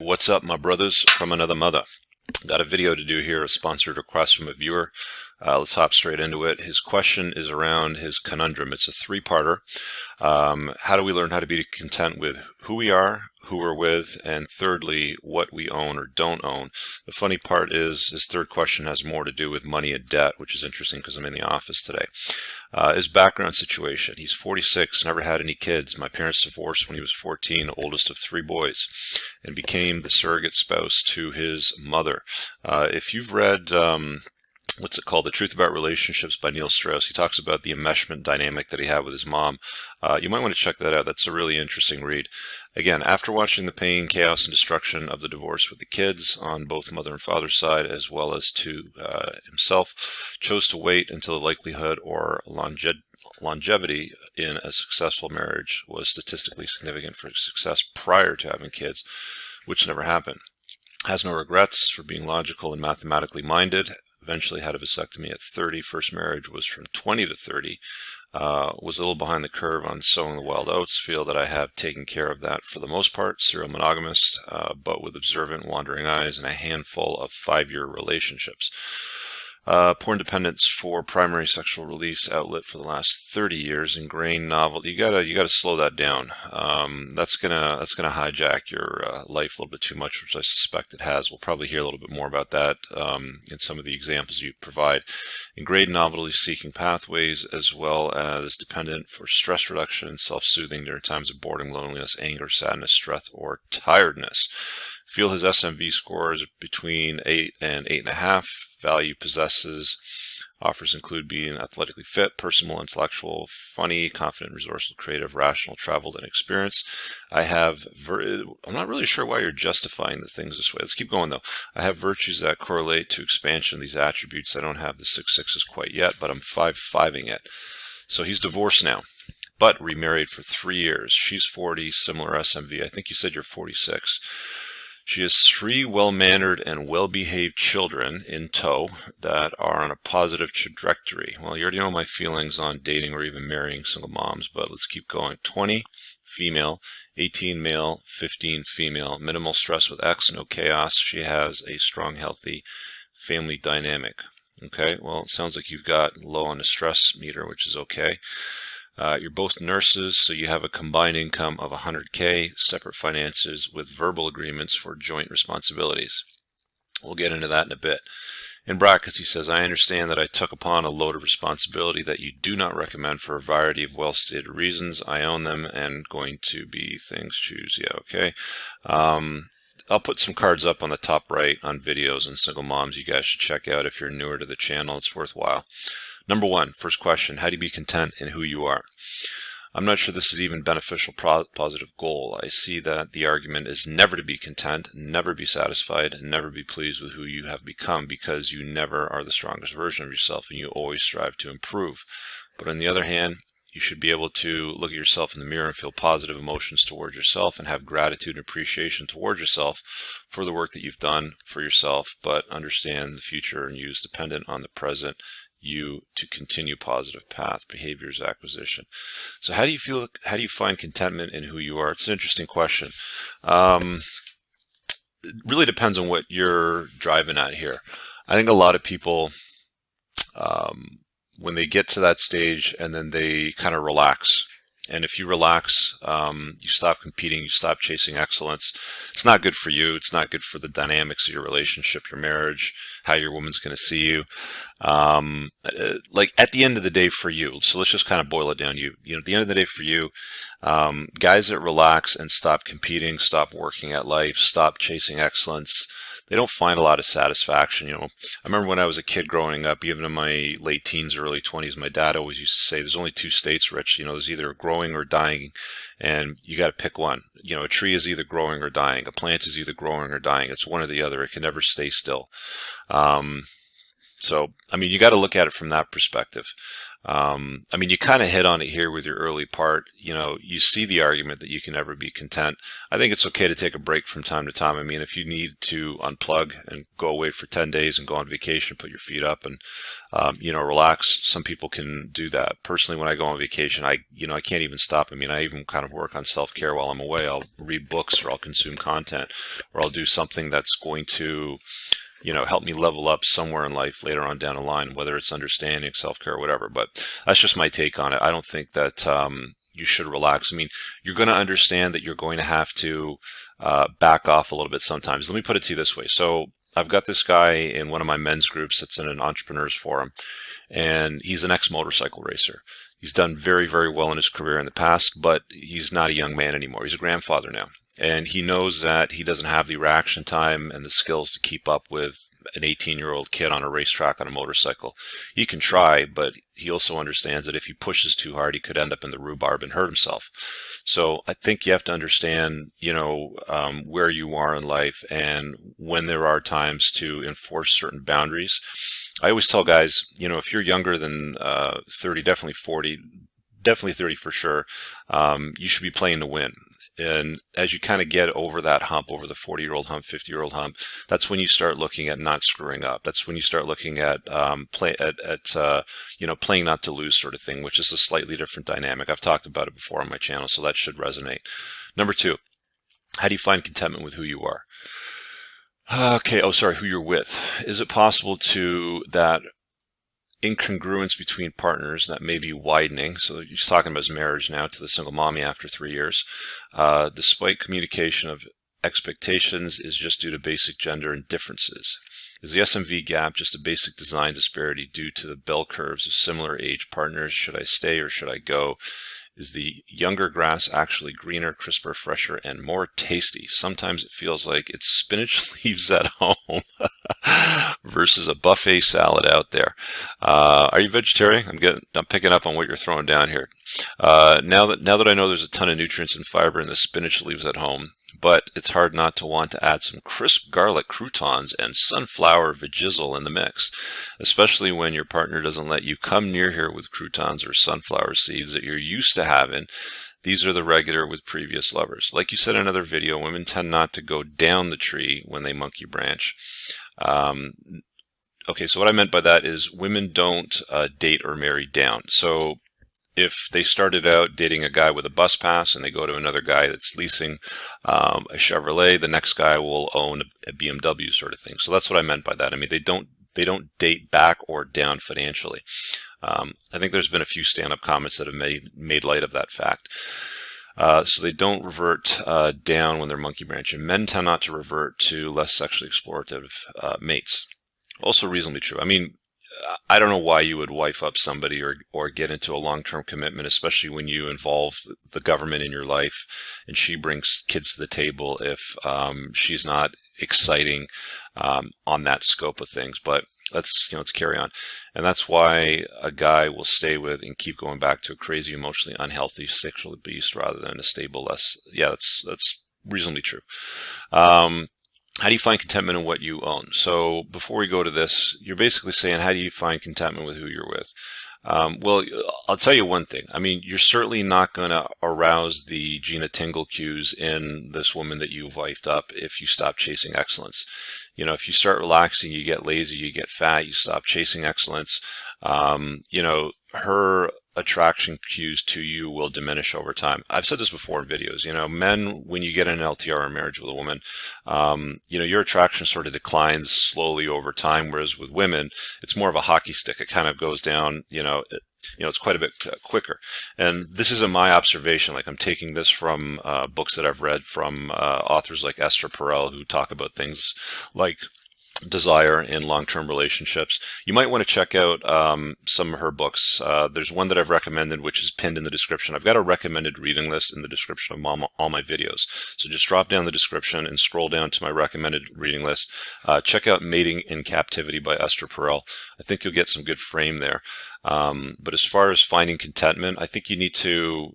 What's up, my brothers from another mother? Got a video to do here, a sponsored request from a viewer. Let's hop straight into it. His question is around his conundrum. It's a three-parter. How do we learn how to be content with who we are, who we're with, and thirdly, what we own or don't own? The funny part is his third question has more to do with money and debt, which is interesting because I'm in the office today. His background situation: he's 46, never had any kids. My parents divorced when he was 14, oldest of three boys, and became the surrogate spouse to his mother. If you've read what's it called? The Truth About Relationships by Neil Strauss. He talks about the enmeshment dynamic that he had with his mom. You might want to check that out. That's a really interesting read. Again, after watching the pain, chaos, and destruction of the divorce with the kids on both mother and father's side, as well as to himself, chose to wait until the likelihood or longevity in a successful marriage was statistically significant for success prior to having kids, which never happened. Has no regrets for being logical and mathematically minded. Eventually had a vasectomy at 30. First marriage was from 20 to 30. Was a little behind the curve on sowing the wild oats. Feel that I have taken care of that for the most part. Serial monogamist, but with observant, wandering eyes and a handful of 5-year relationships. Porn dependence for primary sexual release outlet for the last 30 years. Ingrained novel. You gotta slow that down. That's gonna hijack your life a little bit too much, which I suspect it has. We'll probably hear a little bit more about that in some of the examples you provide. Ingrained novelty-seeking pathways, as well as dependent for stress reduction and self-soothing during times of boredom, loneliness, anger, sadness, stress, or tiredness. Feel his SMV score is between 8 and 8.5. Value possesses. Offers include being athletically fit, personal, intellectual, funny, confident, resourceful, creative, rational, traveled, and experienced. I'm not really sure why you're justifying the things this way. Let's keep going though. I have virtues that correlate to expansion of these attributes. I don't have the 6 6s quite yet, but I'm 5 5ing it. So he's divorced now, but remarried for 3 years. She's 40, similar SMV. I think you said you're 46. She has 3 well-mannered and well-behaved children in tow that are on a positive trajectory. Well, you already know my feelings on dating or even marrying single moms, but let's keep going. 20, female, 18 male, 15 female, minimal stress with X, no chaos. She has a strong, healthy family dynamic. Okay, well, it sounds like you've got low on the stress meter, which is okay. You're both nurses, so you have a combined income of 100K, separate finances with verbal agreements for joint responsibilities. We'll get into that in a bit. In brackets, he says, I understand that I took upon a load of responsibility that you do not recommend for a variety of well-stated reasons. I own them and going to be things choose. Yeah, okay. I'll put some cards up on the top right on videos and single moms you guys should check out if you're newer to the channel. It's worthwhile. Number one, first question, how do you be content in who you are? I'm not sure this is even beneficial, positive goal. I see that the argument is never to be content, never be satisfied, and never be pleased with who you have become because you never are the strongest version of yourself and you always strive to improve. But on the other hand, you should be able to look at yourself in the mirror and feel positive emotions towards yourself and have gratitude and appreciation towards yourself for the work that you've done for yourself, but understand the future and use dependent on the present you to continue positive path, behaviors acquisition. So how do you find contentment in who you are? It's an interesting question. It really depends on what you're driving at here. I think a lot of people, when they get to that stage and then they kind of relax. And if you relax, you stop competing, you stop chasing excellence. It's not good for you. It's not good for the dynamics of your relationship, your marriage, how your woman's going to see you. Like at the end of the day for you, so let's just kind of boil it down. At the end of the day for you, guys that relax and stop competing, stop working at life, stop chasing excellence, they don't find a lot of satisfaction. I remember when I was a kid growing up, even in my late teens, early 20s, my dad always used to say, there's only 2 states, Rich. There's either growing or dying, and you got to pick one. A tree is either growing or dying. A plant is either growing or dying. It's one or the other. It can never stay still. So, you got to look at it from that perspective. I mean, you kind of hit on it here with your early part. You know, you see the argument that you can never be content. I think it's okay to take a break from time to time. I mean, if you need to unplug and go away for 10 days and go on vacation, put your feet up and, you know, relax. Some people can do that. Personally, when I go on vacation, I can't even stop. I mean, I even kind of work on self-care while I'm away. I'll read books or I'll consume content or I'll do something that's going to, you know, help me level up somewhere in life later on down the line, whether it's understanding, self-care, or whatever. But that's just my take on it. I don't think that you should relax. I mean, you're going to understand that you're going to have to back off a little bit sometimes. Let me put it to you this way. So I've got this guy in one of my men's groups that's in an entrepreneurs forum, and he's an ex-motorcycle racer. He's done very, very well in his career in the past, but he's not a young man anymore. He's a grandfather now. And he knows that he doesn't have the reaction time and the skills to keep up with an 18-year-old kid on a racetrack on a motorcycle. He can try, but he also understands that if he pushes too hard, he could end up in the rhubarb and hurt himself. So I think you have to understand, you know, where you are in life and when there are times to enforce certain boundaries. I always tell guys, you know, if you're younger than 30, definitely 40, definitely 30 for sure, you should be playing to win. And as you kind of get over that hump, over the 40-year-old hump, 50-year-old hump, that's when you start looking at not screwing up. That's when you start looking at you know, playing not to lose sort of thing, which is a slightly different dynamic. I've talked about it before on my channel, so that should resonate. Number two, how do you find contentment with who you are? Okay, oh, sorry, who you're with. Is it possible to that incongruence between partners that may be widening? So he's talking about his marriage now to the single mommy after 3 years. Despite communication of expectations is just due to basic gender indifferences. Is the SMV gap just a basic design disparity due to the bell curves of similar age partners? Should I stay or should I go? Is the younger grass actually greener, crisper, fresher, and more tasty? Sometimes it feels like it's spinach leaves at home versus a buffet salad out there. Are you vegetarian? I'm picking up on what you're throwing down here. Now that I know there's a ton of nutrients and fiber in the spinach leaves at home, but it's hard not to want to add some crisp garlic croutons and sunflower vajizzle in the mix, especially when your partner doesn't let you come near here with croutons or sunflower seeds that you're used to having. These are the regular with previous lovers. Like you said in another video, women tend not to go down the tree when they monkey branch. Okay, so what I meant by that is women don't date or marry down. So if they started out dating a guy with a bus pass and they go to another guy that's leasing a Chevrolet, the next guy will own a BMW sort of thing. So that's what I meant by that. I mean, they don't date back or down financially. I think there's been a few stand-up comments that have made light of that fact. So they don't revert down when they're monkey branching. Men tend not to revert to less sexually explorative mates. Also reasonably true. I mean, I don't know why you would wife up somebody or get into a long-term commitment, especially when you involve the government in your life and she brings kids to the table if she's not exciting on that scope of things. But let's carry on. And that's why a guy will stay with and keep going back to a crazy, emotionally unhealthy sexual beast rather than a stable, that's reasonably true. How do you find contentment in what you own? So before we go to this, you're basically saying, how do you find contentment with who you're with? Well, I'll tell you one thing. I mean, you're certainly not going to arouse the Gina Tingle cues in this woman that you've wifed up if you stop chasing excellence. You know, if you start relaxing, you get lazy, you get fat, you stop chasing excellence. You know, her attraction cues to you will diminish over time. I've said this before in videos. You know, men, when you get in an LTR or marriage with a woman, you know, your attraction sort of declines slowly over time, whereas with women, it's more of a hockey stick. It kind of goes down, it's quite a bit quicker. And this isn't my observation. Like, I'm taking this from books that I've read from authors like Esther Perel, who talk about things like desire in long-term relationships. You might want to check out some of her books. There's one that I've recommended, which is pinned in the description. I've got a recommended reading list in the description of all my videos. So just drop down the description and scroll down to my recommended reading list. Check out Mating in Captivity by Esther Perel. I think you'll get some good frame there. But as far as finding contentment, I think you need to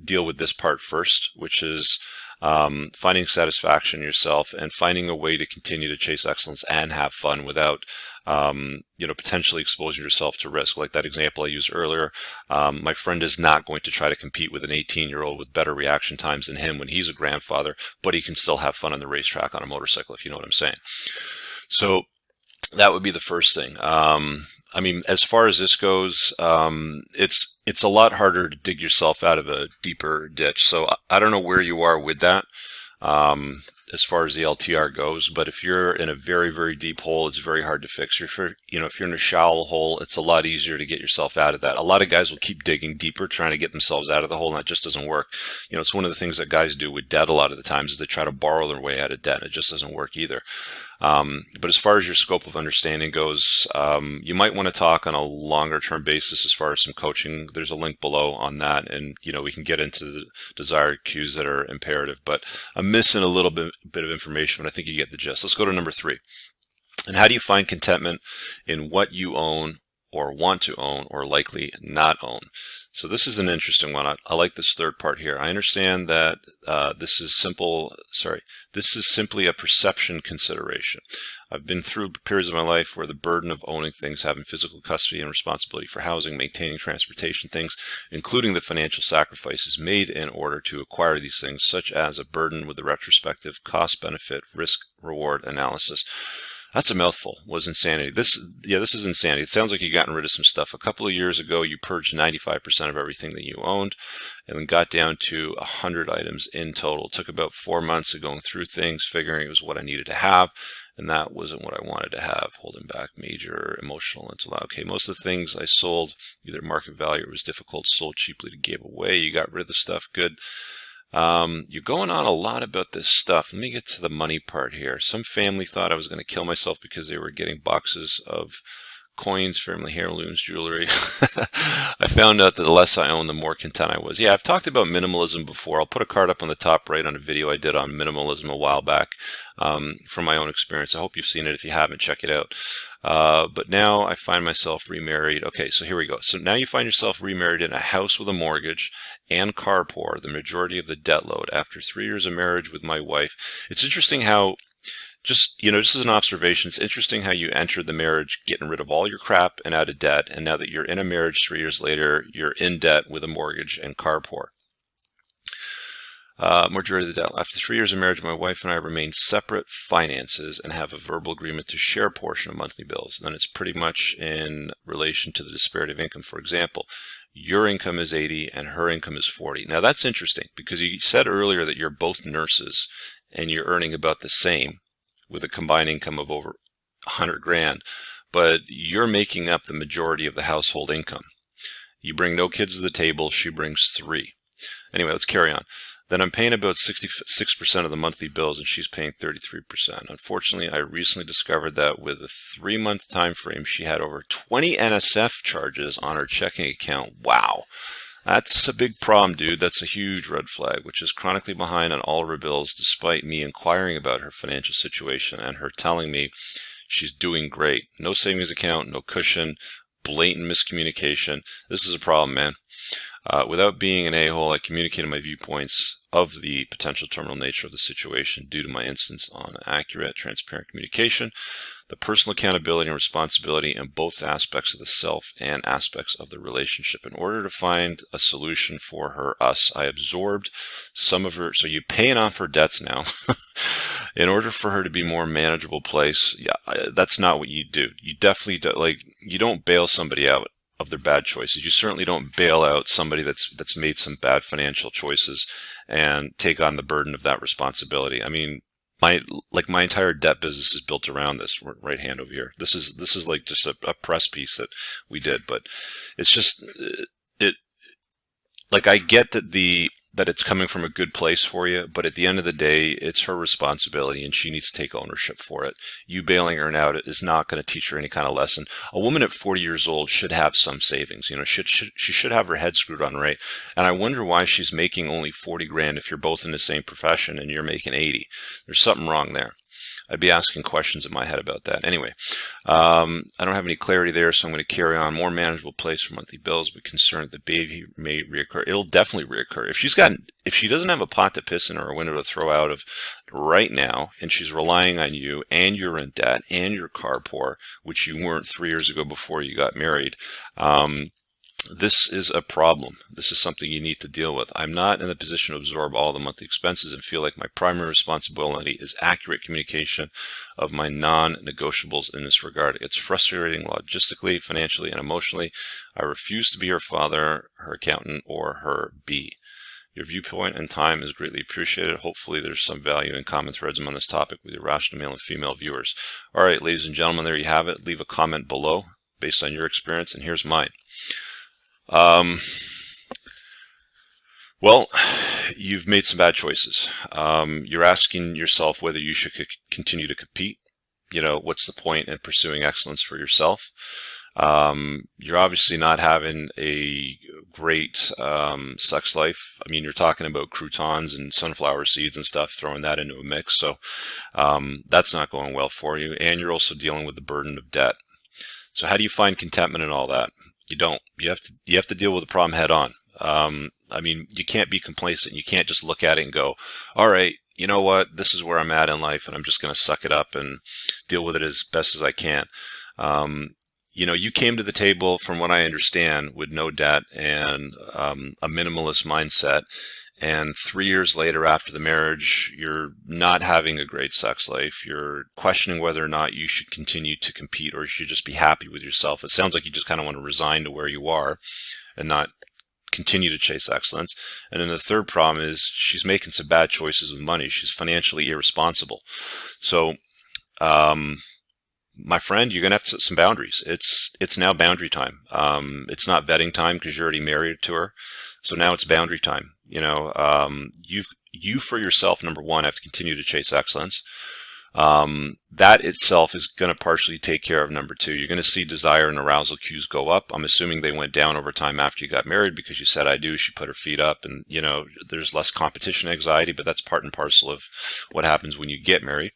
deal with this part first, which is finding satisfaction in yourself, and finding a way to continue to chase excellence and have fun without potentially exposing yourself to risk. Like that example I used earlier, my friend is not going to try to compete with an 18-year-old with better reaction times than him when he's a grandfather, but he can still have fun on the racetrack on a motorcycle, if you know what I'm saying. So that would be the first thing. I mean, as far as this goes, it's a lot harder to dig yourself out of a deeper ditch. So I don't know where you are with that. As far as the LTR goes, but if you're in a very, very deep hole, it's very hard to fix. If you're in a shallow hole, it's a lot easier to get yourself out of that. A lot of guys will keep digging deeper, trying to get themselves out of the hole, and that just doesn't work. It's one of the things that guys do with debt a lot of the times is they try to borrow their way out of debt, and it just doesn't work either. But as far as your scope of understanding goes, you might want to talk on a longer term basis as far as some coaching. There's a link below on that, and we can get into the desired cues that are imperative, but I'm missing a little bit of information, but I think you get the gist. Let's go to number 3. And how do you find contentment in what you own or want to own or likely not own? So this is an interesting one. I like this third part here. I understand that this is simply a perception consideration. I've been through periods of my life where the burden of owning things, having physical custody and responsibility for housing, maintaining transportation things, including the financial sacrifices made in order to acquire these things, such as a burden with the retrospective cost-benefit risk-reward analysis. That's a mouthful. Was insanity. This is insanity. It sounds like you've gotten rid of some stuff. A couple of years ago, you purged 95% of everything that you owned and then got down to 100 items in total. It took about 4 months of going through things, figuring it was what I needed to have, and that wasn't what I wanted to have, holding back major emotional intellect. Okay, most of the things I sold, either market value or was difficult, sold cheaply to give away. You got rid of the stuff. Good. You're going on a lot about this stuff. Let me get to the money part here. Some family thought I was going to kill myself because they were getting boxes of coins, family heirlooms, jewelry. I found out that the less I owned, the more content I was. Yeah, I've talked about minimalism before. I'll put a card up on the top right on a video I did on minimalism a while back from my own experience. I hope you've seen it. If you haven't, check it out. But now I find myself remarried. Okay, so here we go. So now you find yourself remarried in a house with a mortgage and car poor, the majority of the debt load. After 3 years of marriage with my wife, it's interesting how just as an observation, it's interesting how you entered the marriage getting rid of all your crap and out of debt, and now that you're in a marriage 3 years later, you're in debt with a mortgage and car poor. Majority of the debt. After 3 years of marriage, my wife and I remain separate finances and have a verbal agreement to share a portion of monthly bills. Then it's pretty much in relation to the disparity of income. For example, your income is 80 and her income is 40. Now that's interesting because you said earlier that you're both nurses and you're earning about the same with a combined income of over 100 grand, but you're making up the majority of the household income. You bring no kids to the table, she brings 3. Anyway, let's carry on. Then I'm paying about 66% of the monthly bills and she's paying 33%. Unfortunately, I recently discovered that with a 3-month time frame, she had over 20 NSF charges on her checking account. Wow. That's a big problem, dude. That's a huge red flag, which is chronically behind on all of her bills despite me inquiring about her financial situation and her telling me she's doing great. No savings account, no cushion, blatant miscommunication. This is a problem, man. Without being an a-hole, I communicated my viewpoints of the potential terminal nature of the situation due to my instance on accurate, transparent communication, the personal accountability and responsibility in both aspects of the self and aspects of the relationship. In order to find a solution for us, I absorbed some of her, so you're paying off her debts now. In order for her to be more manageable place, that's not what you do. You definitely do, you don't bail somebody out of their bad choices. You certainly don't bail out somebody that's made some bad financial choices and take on the burden of that responsibility. I mean, my entire debt business is built around this right hand over here. This is like just a press piece that we did, but it's just I get that it's coming from a good place for you, but at the end of the day, it's her responsibility and she needs to take ownership for it. You bailing her out is not going to teach her any kind of lesson. A woman at 40 years old should have some savings. She should have her head screwed on right. And I wonder why she's making only 40 grand if you're both in the same profession and you're making 80. There's something wrong there. I'd be asking questions in my head about that. Anyway, I don't have any clarity there, so I'm going to carry on. More manageable place for monthly bills, but concerned the baby may reoccur. It'll definitely reoccur. If she doesn't have a pot to piss in or a window to throw out of right now, and she's relying on you, and you're in debt, and you're car poor, which you weren't 3 years ago before you got married, this is a problem. This is something you need to deal with. I'm not in the position to absorb all the monthly expenses and feel like my primary responsibility is accurate communication of my non-negotiables in this regard. It's frustrating logistically, financially, and emotionally. I refuse to be her father, her accountant, or her B. Your viewpoint and time is greatly appreciated. Hopefully there's some value in common threads on this topic with your rational male and female viewers. All right, ladies and gentlemen, there you have it. Leave a comment below based on your experience, and here's mine. Well, you've made some bad choices. You're asking yourself whether you should continue to compete. You know, what's the point in pursuing excellence for yourself? You're obviously not having a great sex life. I mean, you're talking about croutons and sunflower seeds and stuff, throwing that into a mix. So that's not going well for you. And you're also dealing with the burden of debt. So how do you find contentment in all that? You don't. You have to deal with the problem head on. I mean, you can't be complacent. You can't just look at it and go, all right, you know what? This is where I'm at in life, and I'm just going to suck it up and deal with it as best as I can. You know, you came to the table, from what I understand, with no debt and a minimalist mindset. And 3 years later, after the marriage, you're not having a great sex life. You're questioning whether or not you should continue to compete, or you should just be happy with yourself. It sounds like you just kind of want to resign to where you are and not continue to chase excellence. And then the third problem is she's making some bad choices with money. She's financially irresponsible. So, my friend, you're going to have to set some boundaries. It's now boundary time. It's not vetting time because you're already married to her. So now it's boundary time. You know, you for yourself, number one, have to continue to chase excellence. That itself is going to partially take care of number two. You're going to see desire and arousal cues go up. I'm assuming they went down over time after you got married because you said I do. She put her feet up, and you know, there's less competition anxiety, but that's part and parcel of what happens when you get married.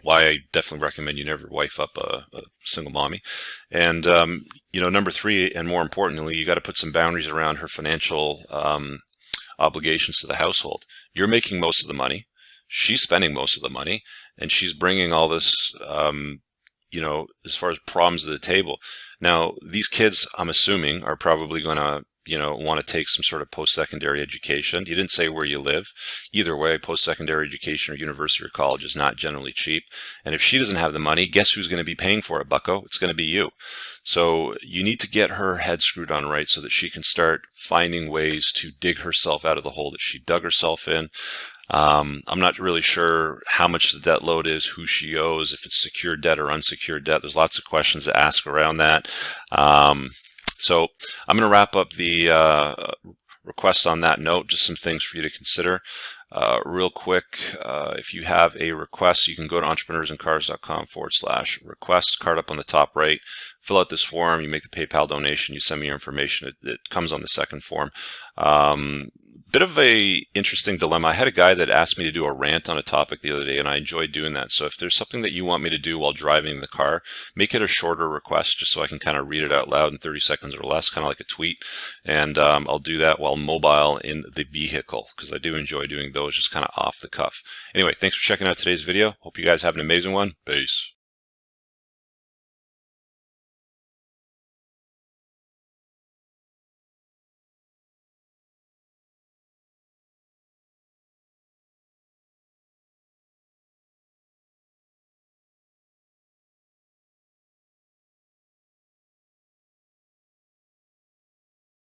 Why I definitely recommend you never wife up a single mommy. And, you know, number three, and more importantly, you got to put some boundaries around her financial obligations to the household. You're making most of the money. She's spending most of the money, and she's bringing all this, you know, as far as problems to the table. Now, these kids, I'm assuming, are probably going to, you know, want to take some sort of post-secondary education. You didn't say where you live. Either way, post-secondary education or university or college is not generally cheap. And if she doesn't have the money, guess who's going to be paying for it, bucko? It's going to be you. So you need to get her head screwed on right so that she can start finding ways to dig herself out of the hole that she dug herself in. I'm not really sure how much the debt load is, who she owes, if it's secured debt or unsecured debt. There's lots of questions to ask around that. So I'm going to wrap up the request on that note. Just some things for you to consider. Real quick, if you have a request, you can go to entrepreneursandcars.com/request, card up on the top right, fill out this form, you make the PayPal donation, you send me your information. It comes on the second form. Bit of a interesting dilemma. I had a guy that asked me to do a rant on a topic the other day, and I enjoyed doing that. So if there's something that you want me to do while driving the car, make it a shorter request just so I can kind of read it out loud in 30 seconds or less, kind of like a tweet. And I'll do that while mobile in the vehicle because I do enjoy doing those just kind of off the cuff. Anyway, thanks for checking out today's video. Hope you guys have an amazing one. Peace.